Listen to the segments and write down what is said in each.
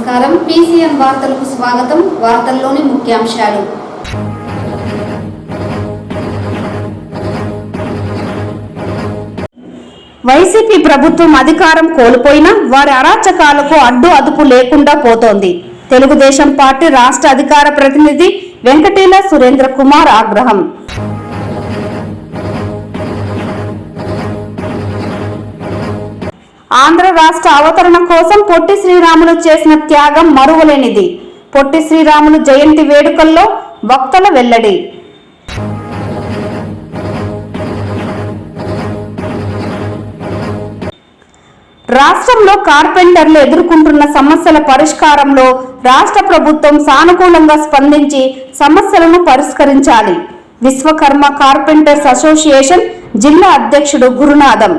నమస్కారం. PCM వార్తలకు స్వాగతం. వార్తల్లోని ముఖ్యాంశాలు. వైసీపీ ప్రభుత్వం అధికారం కోల్పోయినా వారి అరాచకాలకు అడ్డు అదుపు లేకుండా పోతోంది. తెలుగుదేశం పార్టీ రాష్ట్ర అధికార ప్రతినిధి వెంకటేల సురేంద్ర కుమార్ ఆగ్రహం. ఆంధ్ర రాష్ట్ర అవతరణ కోసం పొట్టి శ్రీరాములు చేసిన త్యాగం మరువలేనిది. పొట్టి శ్రీరాములు జయంతి వేడుకల్లో వక్తల వెల్లడి. రాష్ట్రంలో కార్పెంటర్లు ఎదుర్కొంటున్న సమస్యల పరిష్కారంలో రాష్ట్ర ప్రభుత్వం సానుకూలంగా స్పందించి సమస్యలను పరిష్కరించాలి. విశ్వకర్మ కార్పెంటర్స్ అసోసియేషన్ జిల్లా అధ్యక్షుడు గురునాథం.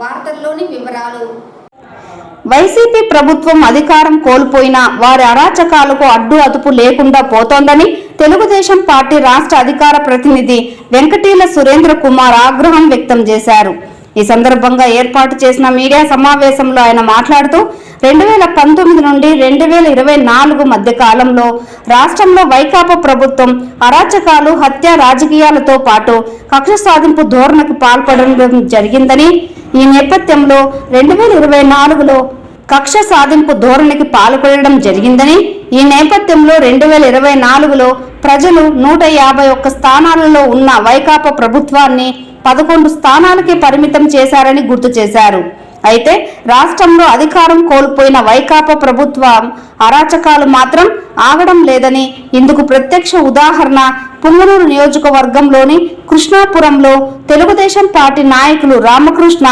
వార్తల్లోని వివరాలు. వైసీపీ ప్రభుత్వం అధికారం కోల్పోయినా వారి అరాచకాలకు అడ్డు అదుపు లేకుండా పోతోందని తెలుగుదేశం పార్టీ రాష్ట్ర అధికార ప్రతినిధి వెంకటేల సురేంద్ర కుమార్ ఆగ్రహం వ్యక్తం చేశారు. ఈ సందర్భంగా ఏర్పాటు చేసిన మీడియా సమావేశంలో ఆయన మాట్లాడుతూ 2019 నుండి 2024 మధ్య కాలంలో రాష్ట్రంలో వైకాపా ప్రభుత్వం అరాచకాలు, హత్య రాజకీయాలతో పాటు కక్ష సాధింపు ధోరణికి పాల్పడడం జరిగిందని, ఈ నేపథ్యంలో 2024లో కక్ష సాధింపు ధోరణికి పాల్పడడం జరిగిందని ఈ నేపథ్యంలో 2024లో ప్రజలు 151 స్థానాలలో ఉన్న వైకాపా ప్రభుత్వాన్ని 11 స్థానాలకే పరిమితం చేశారని గుర్తు చేశారు. అయితే రాష్ట్రంలో అధికారం కోల్పోయిన వైకాపా ప్రభుత్వం అరాచకాలు మాత్రం ఆగడం లేదని, ఇందుకు ప్రత్యక్ష ఉదాహరణ పుంగనూరు నియోజకవర్గంలోని కృష్ణాపురంలో తెలుగుదేశం పార్టీ నాయకులు రామకృష్ణ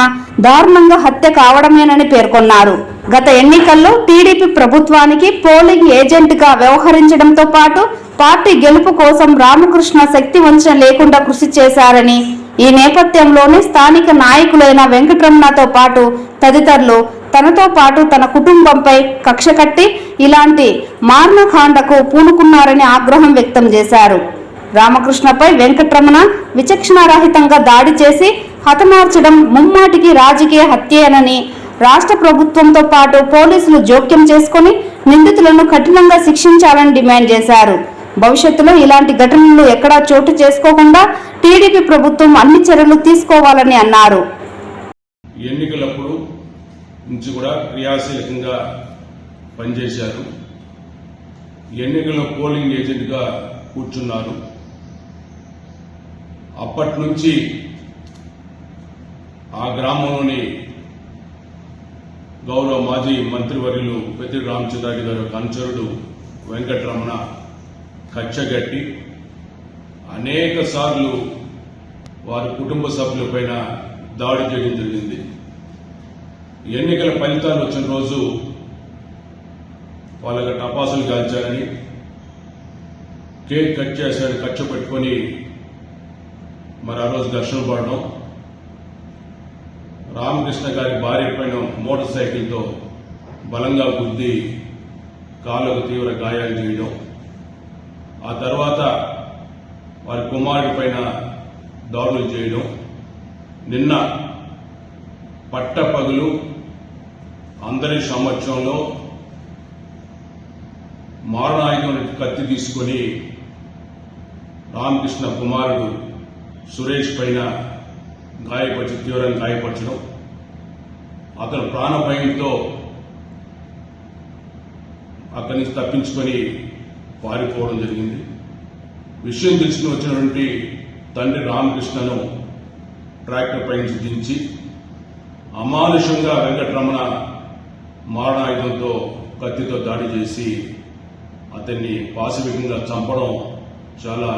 దారుణంగా హత్య కావడమేనని పేర్కొన్నారు. గత ఎన్నికల్లో టీడీపీ ప్రభుత్వానికి పోలింగ్ ఏజెంట్గా వ్యవహరించడంతో పాటు పార్టీ గెలుపు కోసం రామకృష్ణ శక్తి వంచన లేకుండా కృషి చేశారని, ఈ నేపథ్యంలోనే స్థానిక నాయకులైన వెంకటరమణతో పాటు తదితరులు తనతో పాటు తన కుటుంబంపై కక్ష కట్టి ఇలాంటి మారణకాండకు పూనుకున్నారని ఆగ్రహం వ్యక్తం చేశారు. రామకృష్ణపై వెంకటరమణ విచక్షణారహితంగా దాడి చేసి హతమార్చడం ముమ్మాటికి రాజకీయ హత్యేనని, రాష్ట్ర ప్రభుత్వంతో పాటు పోలీసులు జోక్యం చేసుకుని నిందితులను కఠినంగా శిక్షించాలని డిమాండ్ చేశారు. భవిష్యత్తులో ఇలాంటి ఘటనలు ఎక్కడా చోటు చేసుకోకుండా టీడీపీ ప్రభుత్వం అన్ని చర్యలు తీసుకోవాలని అన్నారు. ఎన్నికలప్పుడు నుంచి కూడా క్రియాశీలకంగా పనిచేశారు. ఎన్నికల్లో పోలింగ్ ఏజెంట్గా కూర్చున్నారు. అప్పటి నుంచి ఆ గ్రామంలోని గౌరవ మాజీ మంత్రివర్యులు పెద్దిరెడ్డి రామచంద్రారెడ్డి గారి అనుచరుడు వెంకటరమణ కచ్చగట్టి అనేక సార్లు వారి కుటుంబ సభ్యులపైన దాడి చేయడం జరిగింది. ఎన్నికల ఫలితాలు వచ్చిన రోజు వాళ్ళకి టపాసులు కాల్చారని, కేక్ కట్ చేశారని ఖర్చు పెట్టుకొని మరి ఆ రోజు ఘర్షణ పడడం, రామకృష్ణ గారి భార్య పైన మోటార్ సైకిల్తో బలంగా గుద్ది కాళ్ళకు తీవ్ర గాయాలు చేయడం, ఆ తర్వాత వారి కుమారుడి పైన దాడులు చేయడం, నిన్న పట్టపగలు అందరి సమక్షంలో మారణాయుధం కత్తి తీసుకొని రామకృష్ణ కుమారుడు సురేష్ పైన తీవ్రంగా గాయపరచడం, అతను ప్రాణభయంతో అక్కడి నుంచి తప్పించుకొని పారిపోవడం జరిగింది. విషయం తెలుసుకుని వచ్చినటువంటి తండ్రి రామకృష్ణను ట్రాక్టర్ పై నుంచి దించి అమానుషంగా వెంకటరమణ మారణాయుధంతో కత్తితో దాడి చేసి అతన్ని పాశవికంగా చంపడం చాలా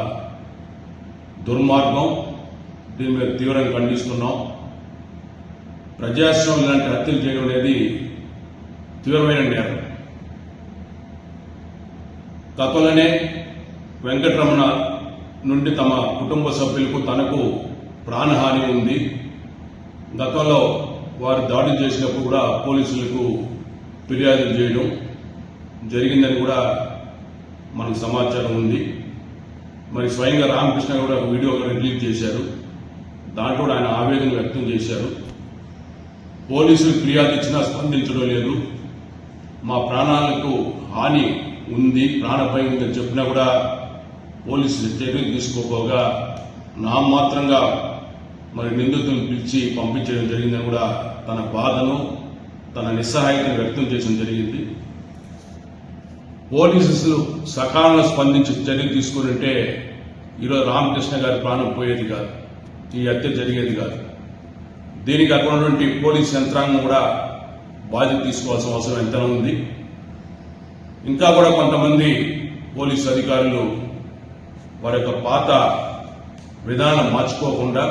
దుర్మార్గం. దీని మీద తీవ్రంగా ఖండిస్తున్నాం. ప్రజాస్వామ్యం లాంటి హత్యలు చేయడం అనేది తీవ్రమైన నేరం. గతంలోనే వెంకటరమణ నుండి తమ కుటుంబ సభ్యులకు తనకు ప్రాణహాని ఉంది. గతంలో వారు దాడి చేసినప్పుడు కూడా పోలీసులకు ఫిర్యాదులు చేయడం జరిగిందని కూడా మనకు సమాచారం ఉంది. మరి స్వయంగా రామకృష్ణ కూడా వీడియో రిలీజ్ చేశారు. దాంట్లో ఆయన ఆవేదన వ్యక్తం చేశారు. పోలీసులు ఫిర్యాదు ఇచ్చినా స్పందించడం లేదు. మా ప్రాణాలకు హాని ఉంది, ప్రాణభయం ఉందని చెప్పినా కూడా పోలీసులు చర్యలు తీసుకోపోగా నామాత్రంగా మరి నిందితులను పిలిచి పంపించడం జరిగిందని కూడా తన బాధను, తన నిస్సహాయతను వ్యక్తం చేయడం జరిగింది. పోలీసులు సకాలంలో స్పందించి చర్యలు తీసుకుంటే ఈరోజు రామకృష్ణ గారి ప్రాణం పోయేది కాదు, ఈ హత్య జరిగేది కాదు. దీనికి అక్కడ ఉన్నటువంటి పోలీస్ యంత్రాంగం కూడా బాధ్యత తీసుకోవాల్సిన అవసరం ఎంతైనా ఉంది. ఇంకా కూడా కొంతమంది పోలీసు అధికారులు వారి యొక్క పాత విధానం మార్చుకోకుండా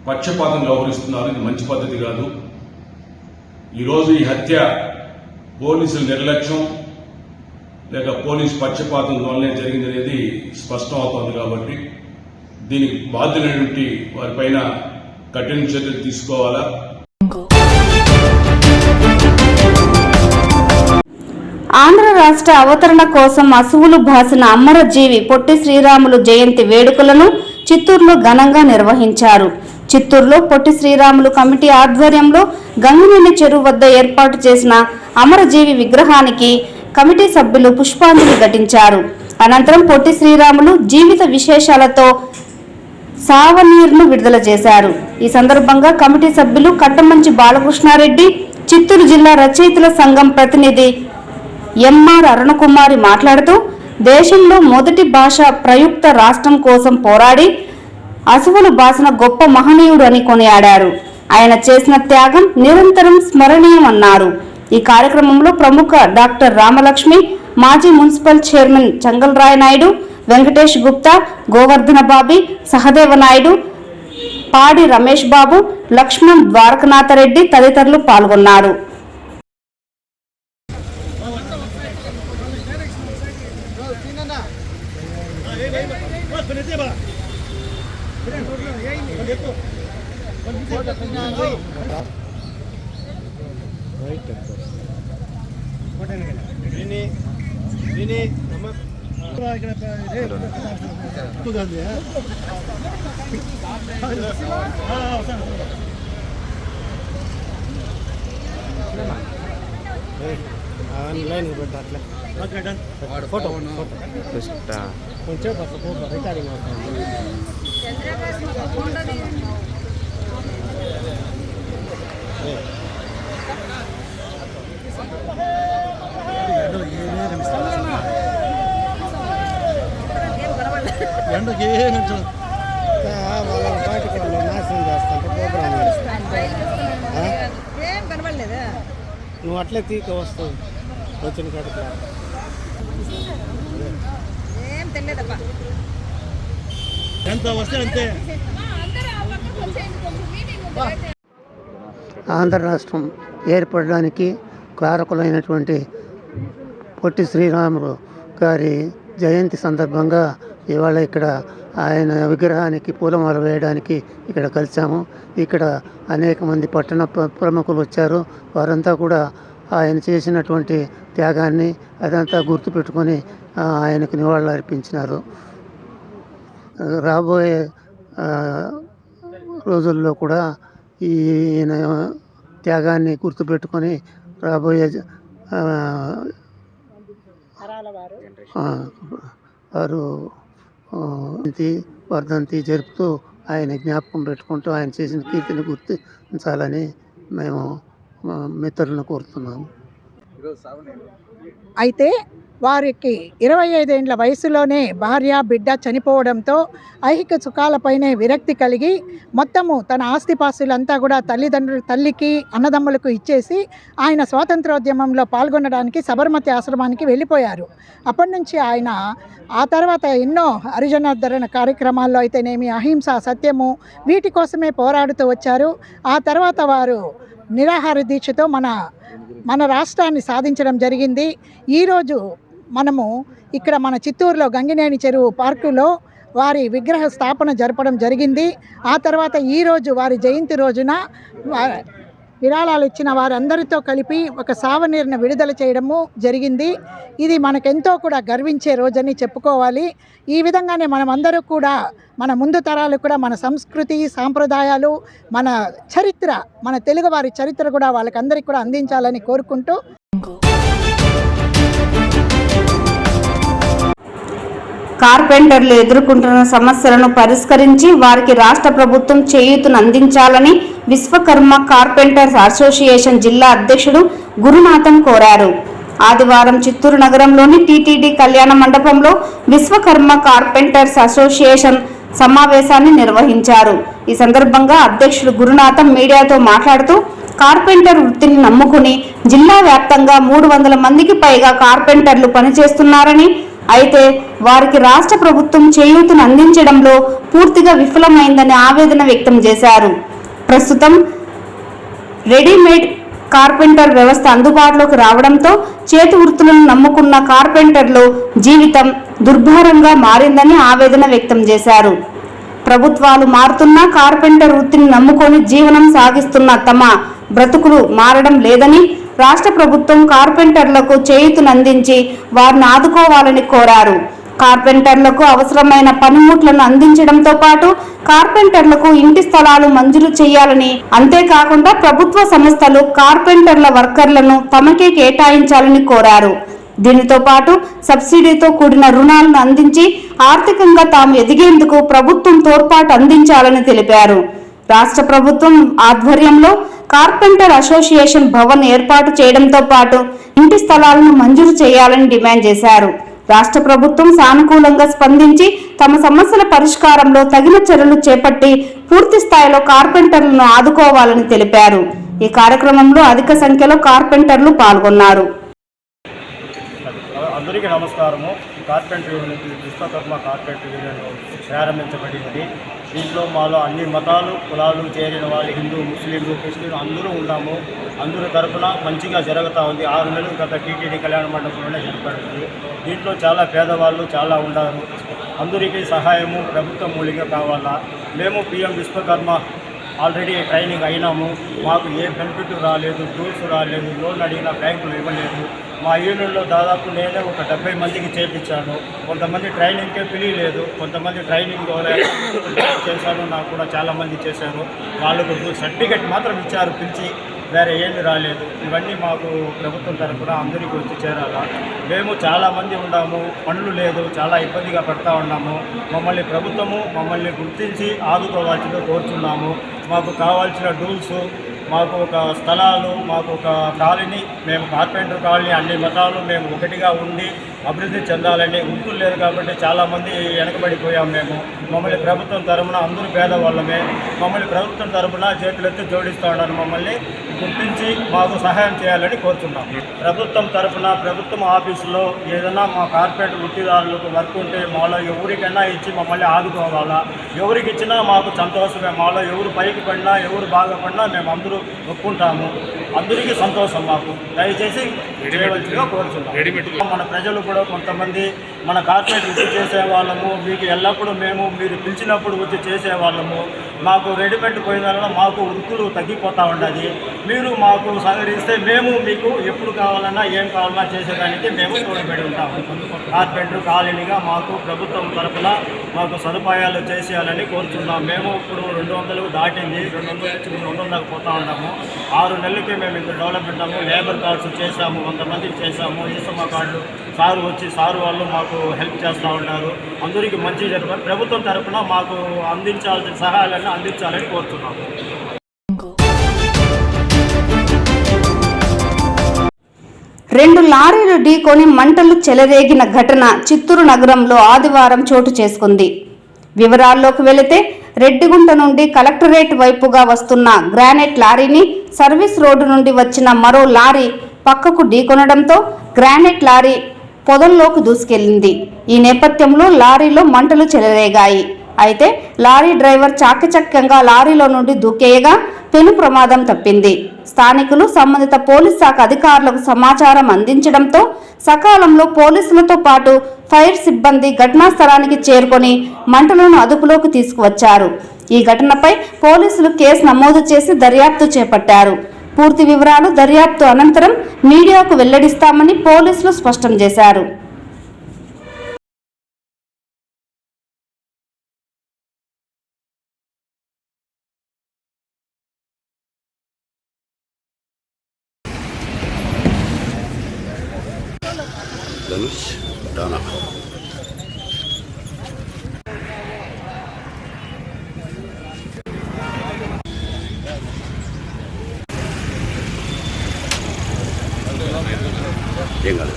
పక్షపాతం వ్యవహరిస్తున్నారు. ఇది మంచి పద్ధతి కాదు. ఈరోజు ఈ హత్య పోలీసుల నిర్లక్ష్యం లేక పోలీసు పక్షపాతం వల్లనే జరిగిందనేది స్పష్టం అవుతోంది. కాబట్టి దీనికి బాధ్యులైనటువంటి వారిపైన కఠిన చర్యలు తీసుకోవాలా. ఆంధ్ర రాష్ట్ర అవతరణ కోసం అసువులు బాసిన అమరజీవి పొట్టి శ్రీరాములు జయంతి వేడుకలను చిత్తూరులో ఘనంగా నిర్వహించారు. చిత్తూరులో పొట్టి శ్రీరాములు కమిటీ ఆధ్వర్యంలో గంగినేని చెరువు వద్ద ఏర్పాటు చేసిన అమరజీవి విగ్రహానికి కమిటీ సభ్యులు పుష్పాంజలి ఘటించారు. అనంతరం పొట్టి శ్రీరాములు జీవిత విశేషాలతో సావనీర్ను విడుదల చేశారు. ఈ సందర్భంగా కమిటీ సభ్యులు కట్టమంచి బాలకృష్ణారెడ్డి, చిత్తూరు జిల్లా రచయితల సంఘం ప్రతినిధి ఎంఆర్ అరుణకుమారి మాట్లాడుతూ దేశంలో మొదటి భాష ప్రయుక్త రాష్ట్రం కోసం పోరాడి అసువులు బాసిన గొప్ప మహనీయుడు అని కొనియాడారు. ఆయన చేసిన త్యాగం నిరంతరం స్మరణీయమన్నారు. ఈ కార్యక్రమంలో ప్రముఖ డాక్టర్ రామలక్ష్మి, మాజీ మున్సిపల్ చైర్మన్ చంగల్రాయ నాయుడు, వెంకటేష్ గుప్తా, గోవర్ధన బాబి, సహదేవ నాయుడు, పాడి రమేష్ బాబు, లక్ష్మణ్ ద్వారకనాథరెడ్డి తదితరులు పాల్గొన్నారు. ఆన్లైన్ పెట్టాలి ఫోటో కొంచెం ఫోటో రికార్డింగ్ అవుతుంది. ఎండకి వాళ్ళ పాటికి వాళ్ళు నాశనం చేస్తాంటే ప్రోగ్రామ్ నువ్వు అట్లే తీక వస్తావు వచ్చిన కాడికి ఎంత వస్తే అంతే. ఆంధ్ర రాష్ట్రం ఏర్పడడానికి కారకులైనటువంటి పొట్టి శ్రీరాములు గారి జయంతి సందర్భంగా ఇవాళ ఇక్కడ ఆయన విగ్రహానికి పూలమాల వేయడానికి ఇక్కడ కలిసాము. ఇక్కడ అనేక మంది పట్టణ ప్రముఖులు వచ్చారు. వారంతా కూడా ఆయన చేసినటువంటి త్యాగాన్ని అదంతా గుర్తుపెట్టుకొని ఆయనకు నివాళులు అర్పించినారు. రాబోయే రోజుల్లో కూడా ఈయన త్యాగాన్ని గుర్తుపెట్టుకొని రాబోయే వారు వర్ధంతి జరుపుతూ ఆయన జ్ఞాపకం పెట్టుకుంటూ ఆయన చేసిన కీర్తిని గుర్తించాలని మేము మిత్రులను కోరుతున్నాము. అయితే వారికి 25 ఏళ్ల వయసులోనే భార్య బిడ్డ చనిపోవడంతో ఐహిక సుఖాలపైనే విరక్తి కలిగి మొత్తము తన ఆస్తిపాస్తులంతా కూడా తల్లికి అన్నదమ్ములకు ఇచ్చేసి ఆయన స్వాతంత్రోద్యమంలో పాల్గొనడానికి సబర్మతి ఆశ్రమానికి వెళ్ళిపోయారు. అప్పటి నుంచి ఆయన ఆ తర్వాత ఎన్నో హరిజనోద్ధరణ కార్యక్రమాల్లో అయితేనేమి అహింస, సత్యము వీటి కోసమే పోరాడుతూ వచ్చారు. ఆ తర్వాత వారు నిరాహార దీక్షతో మన రాష్ట్రాన్ని సాధించడం జరిగింది. ఈరోజు మనము ఇక్కడ మన చిత్తూరులో గంగినేని చెరువు పార్కులో వారి విగ్రహ స్థాపన జరపడం జరిగింది. ఆ తర్వాత ఈరోజు వారి జయంతి రోజున విరాళాలు ఇచ్చిన వారందరితో కలిపి ఒక సావనీర్ను విడుదల చేయడము జరిగింది. ఇది మనకెంతో కూడా గర్వించే రోజని చెప్పుకోవాలి. ఈ విధంగానే మనమందరూ కూడా మన ముందు తరాలు కూడా మన సంస్కృతి, సాంప్రదాయాలు, మన చరిత్ర, మన తెలుగువారి చరిత్ర కూడా వాళ్ళకందరికీ కూడా అందించాలని కోరుకుంటూ కార్పెంటర్లు ఎదుర్కొంటున్న సమస్యలను పరిష్కరించి వారికి రాష్ట్ర ప్రభుత్వం చేయూతను అందించాలని విశ్వకర్మ కార్పెంటర్స్ అసోసియేషన్ జిల్లా అధ్యక్షుడు గురునాథం కోరారు. ఆదివారం చిత్తూరు నగరంలోని టీటీడీ కళ్యాణ మండపంలో విశ్వకర్మ కార్పెంటర్స్ అసోసియేషన్ సమావేశాన్ని నిర్వహించారు. ఈ సందర్భంగా అధ్యక్షుడు గురునాథం మీడియాతో మాట్లాడుతూ కార్పెంటర్ వృత్తిని నమ్ముకుని జిల్లా వ్యాప్తంగా 300 మందికి పైగా కార్పెంటర్లు పనిచేస్తున్నారని, అయితే వారికి రాష్ట్ర ప్రభుత్వం చేయూతను అందించడంలో పూర్తిగా విఫలమైందని ఆవేదన వ్యక్తం చేశారు. ప్రస్తుతం రెడీమేడ్ కార్పెంటర్ వ్యవస్థ అందుబాటులోకి రావడంతో చేతి వృత్తులను నమ్ముకున్న కార్పెంటర్లు జీవితం దుర్భరంగా మారిందని ఆవేదన వ్యక్తం చేశారు. ప్రభుత్వాలు మారుతున్నా కార్పెంటర్ వృత్తిని నమ్ముకొని జీవనం సాగిస్తున్న తమ బ్రతుకులు మారడం లేదని, రాష్ట్ర ప్రభుత్వం కార్పెంటర్లకు చేయూతను అందించి వారిని ఆదుకోవాలని కోరారు. కార్పెంటర్లకు అవసరమైన పనిముట్లను అందించడంతో పాటు కార్పెంటర్లకు ఇంటి స్థలాలు మంజూరు చేయాలని, అంతేకాకుండా ప్రభుత్వ సంస్థలు కార్పెంటర్ల వర్కర్లను తమకే కేటాయించాలని కోరారు. దీనితో పాటు సబ్సిడీతో కూడిన రుణాలను అందించి ఆర్థికంగా తాము ఎదిగేందుకు ప్రభుత్వం తోడ్పాటు అందించాలని తెలిపారు. రాష్ట్ర ప్రభుత్వం ఆధ్వర్యంలో కార్పెంటర్ అసోసియేషన్ భవన్ ఏర్పాటు చేయడంతో పాటు ఇంటి స్థలాలను మంజూరు చేయాలని డిమాండ్ చేశారు. రాష్ట్ర ప్రభుత్వం సానుకూలంగా స్పందించి తమ సమస్యల పరిష్కారంలో తగిన చర్యలు చేపట్టి పూర్తి స్థాయిలో కార్పెంటర్లను ఆదుకోవాలని తెలిపారు. ఈ కార్యక్రమంలో అధిక సంఖ్యలో కార్పెంటర్లు పాల్గొన్నారు. అందరికీ నమస్కారము. Carpenter unit Vishwakarma carpenter union ప్రారంభించబడింది. దీంట్లో మాలో అన్ని మతాలు కులాలు చేరిన వాళ్ళు హిందూ ముస్లింలు క్రిస్టియన్లు అందరూ ఉన్నాము. అందరూ తరఫున మంచిగా జరుగుతూ ఉంది. 6 నెలలు గత టీటీడీ కళ్యాణ మండపంలోనే జరపడింది. దీంట్లో చాలా పేదవాళ్ళు చాలా ఉన్నారు. అందరికీ సహాయము ప్రభుత్వం మూలిగా కావాలా. మేము పిఎం విశ్వకర్మ ఆల్రెడీ ట్రైనింగ్ అయినాము. మాకు ఏ బెనిఫిట్ రాలేదు, టూల్స్ రాలేదు, లోన్ అడిగిన బ్యాంకులు ఇవ్వలేదు. మా యూనియన్లో దాదాపు నేనే ఒక 70 మందికి చేర్పించాను. కొంతమంది ట్రైనింగ్కే పిలియలేదు, కొంతమంది ట్రైనింగ్ చేశాను. నాకు కూడా చాలామంది చేశారు. వాళ్ళకు సర్టిఫికెట్ మాత్రం ఇచ్చారు పిలిచి, వేరే ఏమీ రాలేదు. ఇవన్నీ మాకు ప్రభుత్వం తరఫున అందరికీ వచ్చి చేరాలా. మేము చాలామంది ఉన్నాము, పనులు లేదు, చాలా ఇబ్బందిగా పడుతూ ఉన్నాము. మమ్మల్ని ప్రభుత్వము మమ్మల్ని గుర్తించి ఆదుకోవాల్సిందో కోరుచున్నాము. మాకు కావాల్సిన టూల్స్, మాకు ఒక స్థలాలు, మాకు ఒక కాలనీ, మేము కార్పెంటర్ కాలనీ అన్ని మతాలు మేము ఒకటిగా ఉండి అభివృద్ధి చెందాలని. వృత్తులు లేదు కాబట్టి చాలామంది వెనకబడిపోయాం మేము. మమ్మల్ని ప్రభుత్వం తరఫున అందరూ పేదవాళ్ళమే. మమ్మల్ని ప్రభుత్వం తరఫున చేతులెత్తి జోడిస్తూ ఉన్నారు. మమ్మల్ని గుర్తించి మాకు సహాయం చేయాలని కోరుతున్నాం. ప్రభుత్వం తరఫున ప్రభుత్వం ఆఫీసులో ఏదైనా మా కార్పొరేట్ వృత్తిదారులకు వర్క్ ఉంటే మాలో ఎవరికైనా ఇచ్చి మమ్మల్ని ఆదుకోవాలా. ఎవరికి ఇచ్చినా మాకు సంతోషమే. మాలో ఎవరు పైకి పడినా ఎవరు బాగుపడినా మేము అందరూ ఒప్పుకుంటాము. అందరికీ సంతోషం. మాకు దయచేసి చేయవలసిందిగా కోరుతున్నాం. మన ప్రజలు కూడా కొంతమంది మన కార్పొరేట్ వృత్తి చేసేవాళ్ళము, మీకు ఎల్లప్పుడూ మేము మీరు పిలిచినప్పుడు వచ్చి చేసేవాళ్ళము. మాకు రెడీమేడ్ పోయిన వల్ల మాకు వృత్తులు తగ్గిపోతూ ఉన్నది. మీరు మాకు సహకరిస్తే మేము మీకు ఎప్పుడు కావాలన్నా ఏం కావాలన్నా చేసేదానికి మేము తోడ్పడి ఉంటాము. కార్పెంటర్ కాలనీగా మాకు ప్రభుత్వం తరఫున మాకు సదుపాయాలు చేసేయాలని కోరుతున్నాం. మేము ఇప్పుడు 200 దాటింది, 200 నుంచి 300 దాకా పోతూ ఉన్నాము. 6 నెలలకి మేము ఇంత డెవలప్ ఉంటాము. లేబర్ కార్డ్స్ చేసాము, కొంతమందికి చేసాము. ఈసమ్మ కార్డులు సారు వాళ్ళు మాకు హెల్ప్ చేస్తూ ఉన్నారు. అందరికీ మంచి జరగాలి. ప్రభుత్వం తరఫున మాకు అందించాల్సిన సహాయాలను అందించాలని కోరుతున్నాము. 2 లారీలు ఢీకొని మంటలు చెలరేగిన ఘటన చిత్తూరు నగరంలో ఆదివారం చోటు చేసుకుంది. వివరాల్లోకి వెళితే రెడ్డిగుంట నుండి కలెక్టరేట్ వైపుగా వస్తున్న గ్రానైట్ లారీని సర్వీస్ రోడ్డు నుండి వచ్చిన మరో లారీ పక్కకు ఢీకొనడంతో గ్రానైట్ లారీ పొదల్లోకి దూసుకెళ్లింది. ఈ నేపథ్యంలో లారీలో మంటలు చెలరేగాయి. అయితే లారీ డ్రైవర్ చాకచక్యంగా లారీలో నుండి దూకేయగా పెను ప్రమాదం తప్పింది. స్థానికులు సంబంధిత పోలీస్ శాఖ అధికారులకు సమాచారం అందించడంతో సకాలంలో పోలీసులతో పాటు ఫైర్ సిబ్బంది ఘటనా స్థలానికి చేరుకొని మంటలను అదుపులోకి తీసుకువచ్చారు. ఈ ఘటనపై పోలీసులు కేసు నమోదు చేసి దర్యాప్తు చేపట్టారు. పూర్తి వివరాలు దర్యాప్తు అనంతరం మీడియాకు వెల్లడిస్తామని పోలీసులు స్పష్టం చేశారు. ధనుష్ డానా ఏం కాదు.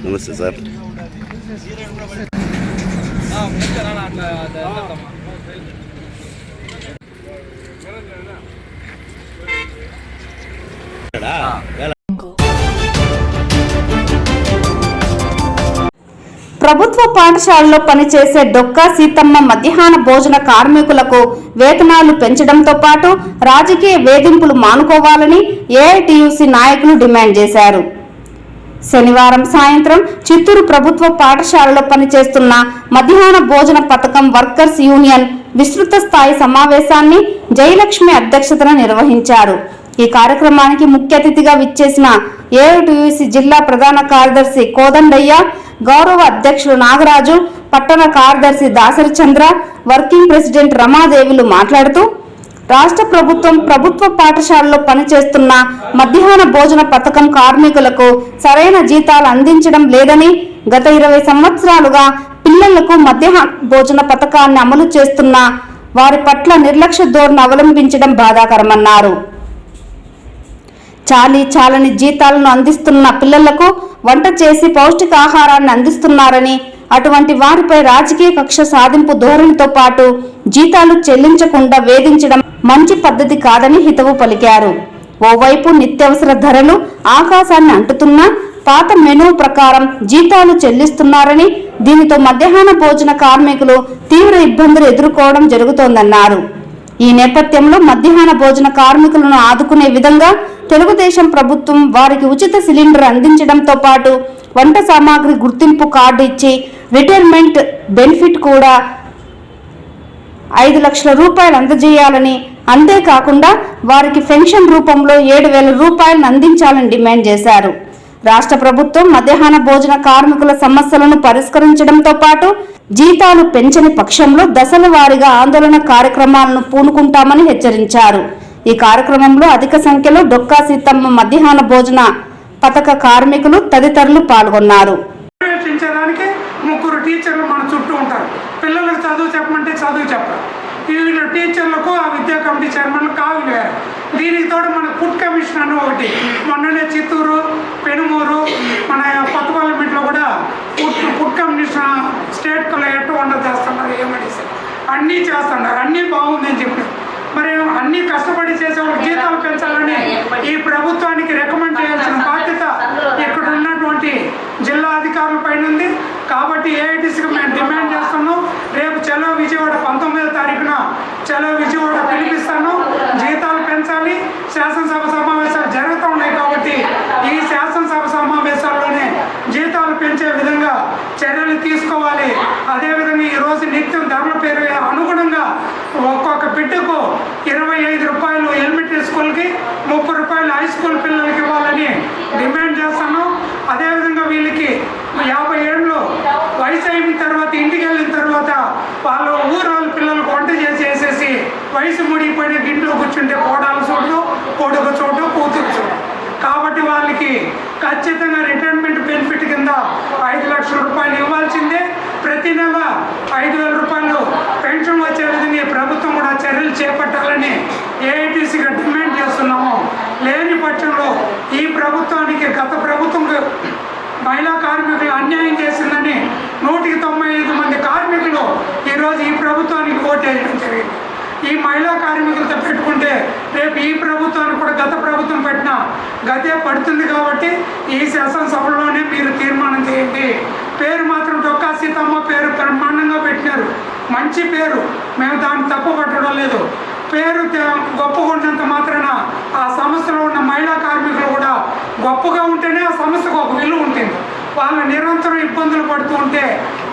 నమస్తే సార్. ప్రభుత్వ పాఠశాలలో పనిచేసే డొక్కా సీతమ్మ మధ్యాహ్న భోజన కార్మికులకు వేతనాలు పెంచడంతో పాటు రాజకీయ వేధింపులు మానుకోవాలని ఏఐటియుసి నాయకులు డిమాండ్ చేశారు. శనివారం సాయంత్రం చిత్తూరు ప్రభుత్వ పాఠశాలలో పనిచేస్తున్న మధ్యాహ్న భోజన పథకం వర్కర్స్ యూనియన్ విస్తృత స్థాయి సమావేశాన్ని జయలక్ష్మి అధ్యక్షతన నిర్వహించారు. ఈ కార్యక్రమానికి ముఖ్య అతిథిగా విచ్చేసిన ఏఐటియుసి జిల్లా ప్రధాన కార్యదర్శి కోదండయ్య, గౌరవ అధ్యక్షులు నాగరాజు, పట్టణ కార్యదర్శి దాసరి చంద్ర, వర్కింగ్ ప్రెసిడెంట్ రమాదేవిలు మాట్లాడుతూ రాష్ట్ర ప్రభుత్వం ప్రభుత్వ పాఠశాలలో పనిచేస్తున్న మధ్యాహ్న భోజన పథకం కార్మికులకు సరైన జీతాలు అందించడం లేదని, గత 20 సంవత్సరాలుగా పిల్లలకు మధ్యాహ్న భోజన పథకాన్ని అమలు చేస్తున్న వారి పట్ల నిర్లక్ష్య ధోరణి అవలంబించడం బాధాకరమన్నారు. చాలని జీతాలను అందిస్తున్న పిల్లలకు వంట చేసి పౌష్టికాహారాన్ని అందిస్తున్నారని, అటువంటి వారిపై రాజకీయ కక్ష సాధింపు ధోరణితో పాటు జీతాలు చెల్లించకుండా వేధించడం మంచి పద్ధతి కాదని హితవు పలికారు. ఓవైపు నిత్యావసర ధరలు ఆకాశాన్ని అంటుతున్నా పాత మెనూ ప్రకారం జీతాలు చెల్లిస్తున్నారని, దీనితో మధ్యాహ్న భోజన కార్మికులు తీవ్ర ఇబ్బందులు ఎదుర్కోవడం జరుగుతోందన్నారు. ఈ నేపథ్యంలో మధ్యాహ్న భోజన కార్మికులను ఆదుకునే విధంగా తెలుగుదేశం ప్రభుత్వం వారికి ఉచిత సిలిండర్ అందించడంతో పాటు వంట సామాగ్రి గుర్తింపు కార్డు ఇచ్చి రిటైర్మెంట్ బెనిఫిట్ కూడా 5 లక్షల రూపాయలు అందజేయాలని, అంతేకాకుండా వారికి పెన్షన్ రూపంలో 7,000 రూపాయలను అందించాలని డిమాండ్ చేశారు. రాష్ట్ర ప్రభుత్వం మధ్యాహ్న భోజన కార్మికుల సమస్యలను పరిష్కరించడంతో పాటు జీతాలు పెంచని పక్షంలో దశల వారీగా ఆందోళన కార్యక్రమాలను పూనుకుంటామని హెచ్చరించారు. ఈ కార్యక్రమంలో అధిక సంఖ్యలో డొక్కా సీతమ్మ మధ్యాహ్న భోజన పథక కార్మికులు తదితరులు పాల్గొన్నారు. ముగ్గురు టీచర్లు మన చుట్టూ ఉంటారు. పిల్లలకు చదువు చెప్పమంటే చదువు చెప్పరు. వీళ్ళు టీచర్లకు ఆ విద్యా కమిటీ చైర్మన్లు కావులు వేరు. దీనికి తోడు మన ఫుడ్ కమిషన్ అని ఒకటి మొన్ననే చిత్తూరు, పెనుమూరు, మన కొత్త పార్లమెంట్లో కూడా ఫుడ్ కమిషన్ స్టేట్ కలెక్టర్ వంట చేస్తున్నారు. ఏమని అన్నీ చేస్తున్నారు, అన్నీ బాగుందని చెప్పి మరి అన్నీ కష్టపడి చేసే వాళ్ళకి జీతాలు పెంచాలని ఈ ప్రభుత్వానికి రికమెండ్ చేయాల్సిన బాధ్యత ఇక్కడ ఉన్నటువంటి జిల్లా అధికారుల పైన ఉంది. కాబట్టి ఏఐటీసీకి మేము డిమాండ్ చేస్తున్నాం. రేపు చలో విజయవాడ 19వ తారీఖున చలో విజయవాడ పిలిపిస్తాను. జీతాలు పెంచాలి. శాసనసభ సమావేశాలు జరుగుతూ ఉన్నాయి కాబట్టి ఈ శాసనసభ సమావేశాల్లోనే జీతాలు పెంచే విధంగా చర్యలు తీసుకోవాలి. అదేవిధంగా ఈరోజు నిత్యం ధరల పెరిగే అనుగుణంగా ఒక్కొక్క బిడ్డకు 25 రూపాయలు ఎలిమెంటరీ స్కూల్కి, 30 రూపాయలు హై స్కూల్ పిల్లలకి ఇవ్వాలని డిమాండ్ చేస్తాను. అదేవిధంగా వీళ్ళకి 50 ఏళ్ళు వయసు అయిన తర్వాత ఇంటికి వెళ్ళిన తర్వాత వాళ్ళు ఊరాళ్ళ పిల్లలకు వంట చేసేసి వయసు ముడిపోయిన ఇంట్లో కూర్చుంటే కోడాలు చూడు, కొడుకు చూడు, కూతురు చూడు. కాబట్టి వాళ్ళకి ఖచ్చితంగా రిటైర్మెంట్ బెనిఫిట్ కింద 5 లక్షల రూపాయలు ఇవ్వాల్సిందే. ప్రతి నెల 5,000 రూపాయలు పెన్షన్ వచ్చే విధంగా ప్రభుత్వం కూడా చర్యలు చేపట్టాలని ఏఐటీసీగా డిమాండ్ చేస్తున్నాము. లేని పక్షంలో ఈ ప్రభుత్వానికి గత ప్రభుత్వం మహిళా కార్మికులు అన్యాయం చేసిందని 195 మంది కార్మికులు ఈరోజు ఈ ప్రభుత్వానికి ఓటేయడం జరిగింది. ఈ మహిళా కార్మికులతో పెట్టుకుంటే రేపు ఈ ప్రభుత్వానికి కూడా గత ప్రభుత్వం పెట్టిన గతే పడుతుంది. కాబట్టి ఈ శాసనసభలోనే మీరు తీర్మానం చేయండి. పేరు మాత్రం డొక్కా సీతమ్మ పేరు బ్రహ్మాండంగా పెట్టినారు, మంచి పేరు, మేము దాన్ని తప్పు పట్టడం లేదు. పేరు గొప్పగా ఉన్నంత మాత్రాన ఆ సంస్థలో ఉన్న మహిళా కార్మికులు కూడా గొప్పగా ఉంటేనే ఆ సంస్థకు ఒక విలువ ఉంటుంది. వాళ్ళు నిరంతరం ఇబ్బందులు పడుతూ ఉంటే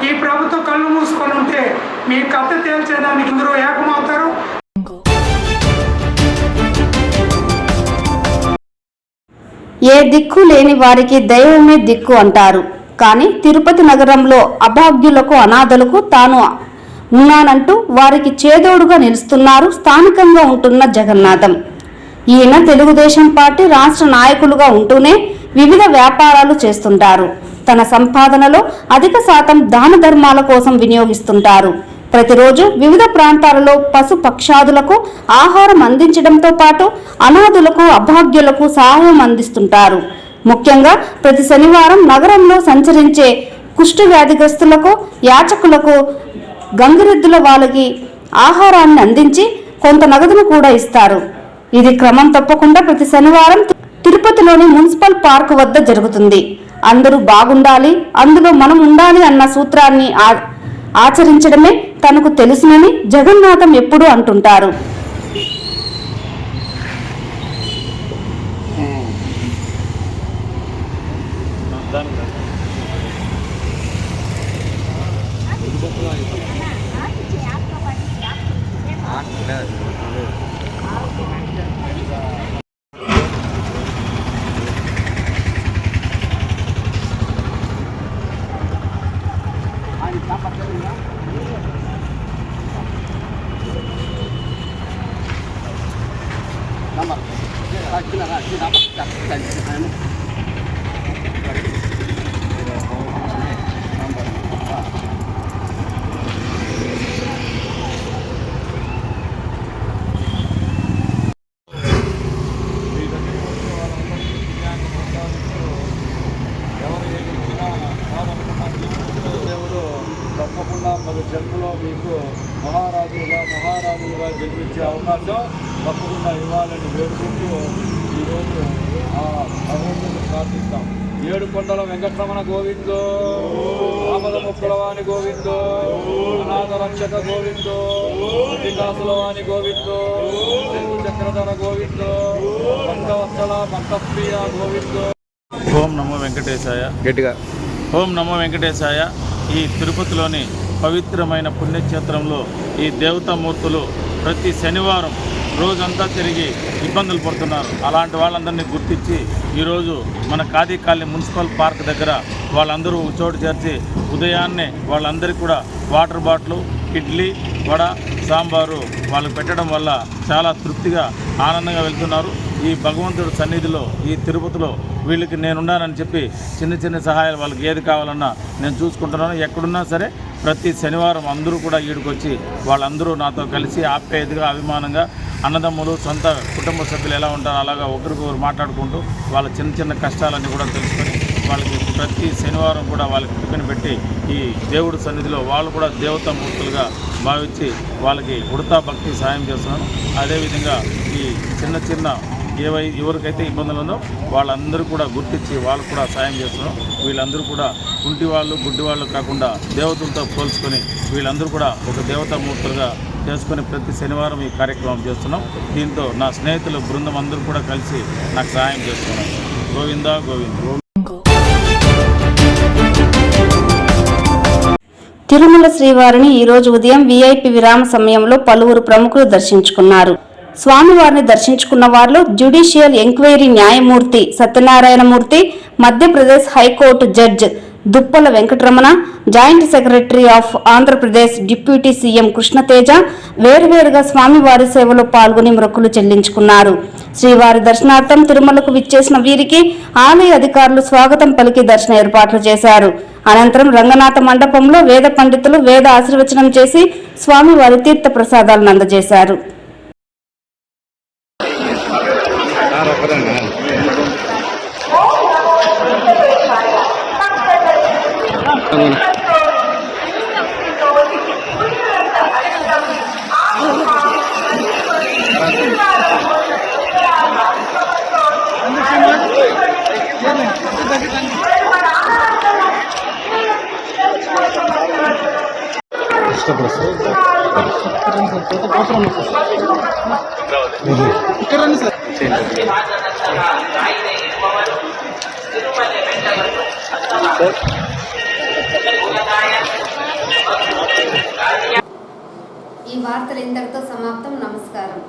ఈ ప్రభుత్వం కళ్ళు మూసుకొని ఉంటే మీ కథ తేల్చేదానికి అందరూ ఏకమవుతారు. ఏ దిక్కు లేని వారికి దైవమే దిక్కు అంటారు. కానీ తిరుపతి నగరంలో అభాగ్యులకు, అనాథలకు తాను ఉన్నానంటూ వారికి చేదోడుగా నిలుస్తున్నారు స్థానికంగా ఉంటున్న జగన్నాథం. ఈయన తెలుగుదేశం పార్టీ రాష్ట్ర నాయకులుగా ఉంటూనే వివిధ వ్యాపారాలు చేస్తుంటారు. తన సంపాదనలో అధిక శాతం దాన ధర్మాల కోసం వినియోగిస్తుంటారు. ప్రతిరోజు వివిధ ప్రాంతాలలో పశు పక్షాదులకు ఆహారం అందించడంతో పాటు అనాథులకు అభాగ్యులకు సహాయం అందిస్తుంటారు. ముఖ్యంగా ప్రతి శనివారం నగరంలో సంచరించే కుష్టు వ్యాధిగ్రస్తులకు, యాచకులకు, గంగిరెద్దుల వాళ్ళకి ఆహారాన్ని అందించి కొంత నగదును కూడా ఇస్తారు. ఇది క్రమం తప్పకుండా ప్రతి శనివారం తిరుపతిలోని మున్సిపల్ పార్క్ వద్ద జరుగుతుంది. అందరూ బాగుండాలి, అందులో మనం ఉండాలి అన్న సూత్రాన్ని ఆచరించడమే తనకు తెలుసునని జగన్నాథం ఎప్పుడూ అంటుంటారు. తప్పకుండా మరి జన్మలో మీకు మహారాజులుగా గెలిపించే అవకాశం తప్పకుండా ఇవ్వాలని వేడుకుంటూ ఈరోజు ఆ భగవంతుని ప్రార్థిస్తాం. ఏడుకొండల వెంకటరమణ గోవిందో, ఆపద ముక్కులవాణి గోవిందో, అనాథ రక్షక గోవిందో, వికాసులవాణి గోవిందో, తెలుగు చక్రధర గోవిందో, భక్తవత్సల భక్తప్రియ గోవిందో. ఓం నమో వెంకటేశాయ. గట్టిగా ఓం నమో వెంకటేశాయ. ఈ తిరుపతిలోని పవిత్రమైన పుణ్యక్షేత్రంలో ఈ దేవతామూర్తులు ప్రతి శనివారం రోజంతా తిరిగి ఇబ్బందులు పడుతున్నారు. అలాంటి వాళ్ళందరినీ గుర్తించి ఈరోజు మన ఖాదీ కాలనీ మున్సిపల్ పార్క్ దగ్గర వాళ్ళందరూ చోటు చేర్చి ఉదయాన్నే వాళ్ళందరికీ కూడా వాటర్ బాటిల్, ఇడ్లీ, వడ, సాంబారు వాళ్ళకు పెట్టడం వల్ల చాలా తృప్తిగా ఆనందంగా వెళ్తున్నారు. ఈ భగవంతుడి సన్నిధిలో ఈ తిరుపతిలో వీళ్ళకి నేనున్నానని చెప్పి చిన్న చిన్న సహాయాలు వాళ్ళకి ఏది కావాలన్నా నేను చూసుకుంటున్నాను. ఎక్కడున్నా సరే ప్రతి శనివారం అందరూ కూడా ఈడికొచ్చి వాళ్ళందరూ నాతో కలిసి ఆప్యాయతగా, అభిమానంగా, అన్నదమ్ములు, సొంత కుటుంబ సభ్యులు ఎలా ఉంటారో అలాగా ఒకరికొకరు మాట్లాడుకుంటూ వాళ్ళ చిన్న చిన్న కష్టాలన్నీ కూడా తెలుసుకొని వాళ్ళకి ప్రతి శనివారం కూడా వాళ్ళకి టిఫిన్ పెట్టి ఈ దేవుడి సన్నిధిలో వాళ్ళు కూడా దేవతామూర్తులుగా భావించి వాళ్ళకి ఉడతా భక్తి సాయం చేస్తున్నాను. అదేవిధంగా ఈ చిన్న చిన్న ఎవరికైతే ఇబ్బందులు ఉందో వాళ్ళందరూ కూడా గుర్తించి వాళ్ళు కూడా సాయం చేస్తున్నాం. వీళ్ళందరూ కూడా కుంటి వాళ్ళు, గుడ్డి వాళ్ళు కాకుండా దేవతలతో పోల్చుకొని వీళ్ళందరూ కూడా ఒక దేవతామూర్తులుగా చేసుకొని ప్రతి శనివారం ఈ కార్యక్రమం చేస్తున్నాం. దీంతో నా స్నేహితులు బృందం అందరూ కూడా కలిసి నాకు సహాయం చేస్తున్నారు. గోవిందా గోవింద. తిరుమల శ్రీవారిని ఈరోజు ఉదయం వీఐపీ విరామ సమయంలో పలువురు ప్రముఖులు దర్శించుకున్నారు. స్వామివారిని దర్శించుకున్న వారిలో జ్యుడిషియల్ ఎంక్వైరీ న్యాయమూర్తి Satyanarayana Murthy, Madhya Pradesh high court judge Duppala Venkataramana, joint secretary of Andhra Pradesh deputy CM Krishna Teja వేరువేరుగా స్వామివారి సేవలో పాల్గొని మొక్కులు చెల్లించుకున్నారు. శ్రీవారి దర్శనార్థం తిరుమలకు విచ్చేసిన వీరికి ఆలయ అధికారులు స్వాగతం పలికి దర్శన ఏర్పాట్లు చేశారు. అనంతరం రంగనాథ మండపంలో వేద పండితులు వేద ఆశీర్వచనం చేసి స్వామివారి తీర్థ ప్రసాదాలను అందజేశారు. ఈ వార్తలు ఇంతటితో సమాప్తం. నమస్కారం.